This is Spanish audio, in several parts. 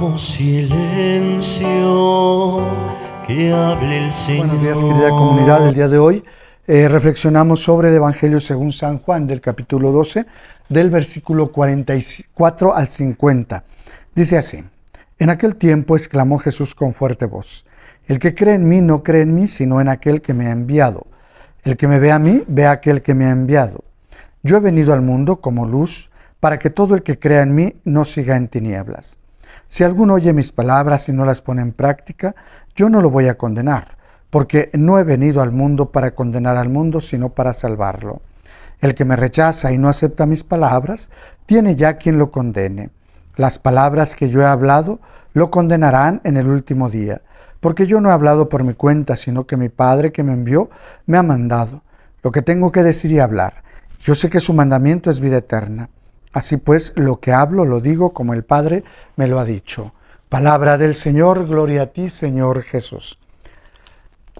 Hagamos silencio, que hable el Señor. Buenos días, querida comunidad. El día de hoy reflexionamos sobre el Evangelio según San Juan, del capítulo 12, del versículo 44 al 50. Dice así: En aquel tiempo exclamó Jesús con fuerte voz: El que cree en mí no cree en mí, sino en aquel que me ha enviado. El que me ve a mí, ve a aquel que me ha enviado. Yo he venido al mundo como luz, para que todo el que crea en mí no siga en tinieblas. Si alguno oye mis palabras y no las pone en práctica, yo no lo voy a condenar, porque no he venido al mundo para condenar al mundo, sino para salvarlo. El que me rechaza y no acepta mis palabras, tiene ya quien lo condene. Las palabras que yo he hablado lo condenarán en el último día, porque yo no he hablado por mi cuenta, sino que mi Padre que me envió me ha mandado. Lo que tengo que decir y hablar, yo sé que su mandamiento es vida eterna. Así pues, lo que hablo lo digo como el Padre me lo ha dicho. Palabra del Señor, gloria a ti, Señor Jesús.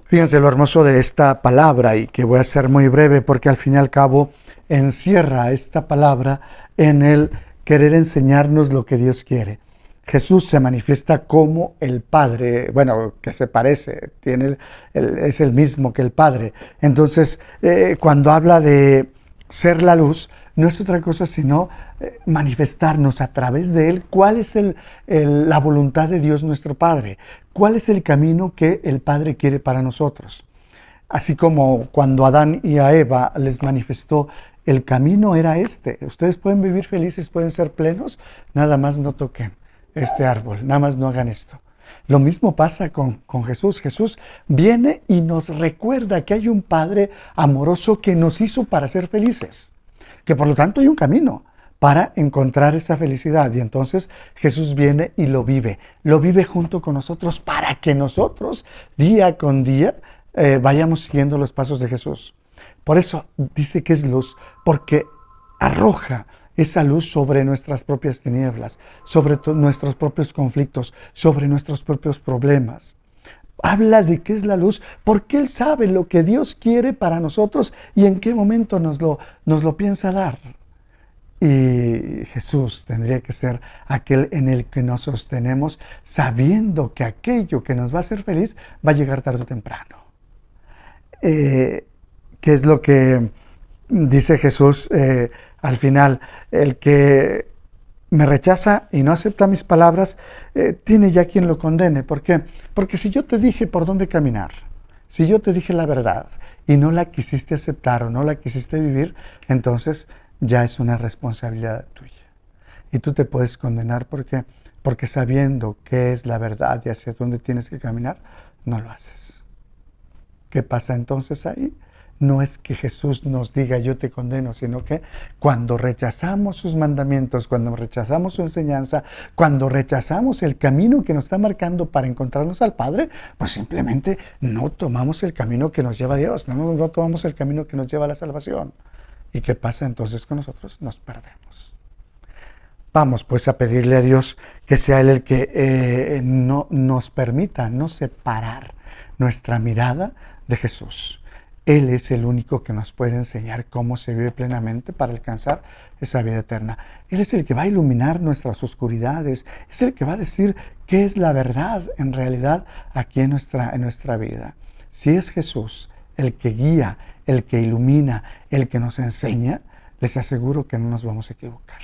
Fíjense lo hermoso de esta palabra, y que voy a ser muy breve porque al fin y al cabo encierra esta palabra en el querer enseñarnos lo que Dios quiere. Jesús se manifiesta como el Padre, bueno, que se parece, es el mismo que el Padre. Entonces, cuando habla de ser la luz, no es otra cosa sino manifestarnos a través de Él cuál es la voluntad de Dios nuestro Padre, cuál es el camino que el Padre quiere para nosotros. Así como cuando Adán y a Eva les manifestó el camino era este: ustedes pueden vivir felices, pueden ser plenos, nada más no toquen este árbol, nada más no hagan esto. Lo mismo pasa con Jesús. Jesús viene y nos recuerda que hay un Padre amoroso que nos hizo para ser felices, que por lo tanto hay un camino para encontrar esa felicidad. Y entonces Jesús viene y lo vive junto con nosotros, para que nosotros día con día vayamos siguiendo los pasos de Jesús. Por eso dice que es luz, porque arroja esa luz sobre nuestras propias tinieblas, sobre nuestros propios conflictos, sobre nuestros propios problemas. Habla de qué es la luz, porque Él sabe lo que Dios quiere para nosotros y en qué momento nos lo piensa dar. Y Jesús tendría que ser aquel en el que nos sostenemos, sabiendo que aquello que nos va a hacer feliz va a llegar tarde o temprano. ¿Qué es lo que dice Jesús al final? El que me rechaza y no acepta mis palabras, tiene ya quien lo condene. ¿Por qué? Porque si yo te dije por dónde caminar, si yo te dije la verdad y no la quisiste aceptar o no la quisiste vivir, entonces ya es una responsabilidad tuya. Y tú te puedes condenar porque sabiendo qué es la verdad y hacia dónde tienes que caminar, no lo haces. ¿Qué pasa entonces ahí? No es que Jesús nos diga yo te condeno, sino que cuando rechazamos sus mandamientos, cuando rechazamos su enseñanza, cuando rechazamos el camino que nos está marcando para encontrarnos al Padre, pues simplemente no tomamos el camino que nos lleva a Dios, no tomamos el camino que nos lleva a la salvación. ¿Y qué pasa entonces con nosotros? Nos perdemos. Vamos pues a pedirle a Dios que sea Él el que no nos permita no separar nuestra mirada de Jesús. Él es el único que nos puede enseñar cómo se vive plenamente para alcanzar esa vida eterna. Él es el que va a iluminar nuestras oscuridades, es el que va a decir qué es la verdad en realidad aquí en nuestra vida. Si es Jesús el que guía, el que ilumina, el que nos enseña, les aseguro que no nos vamos a equivocar.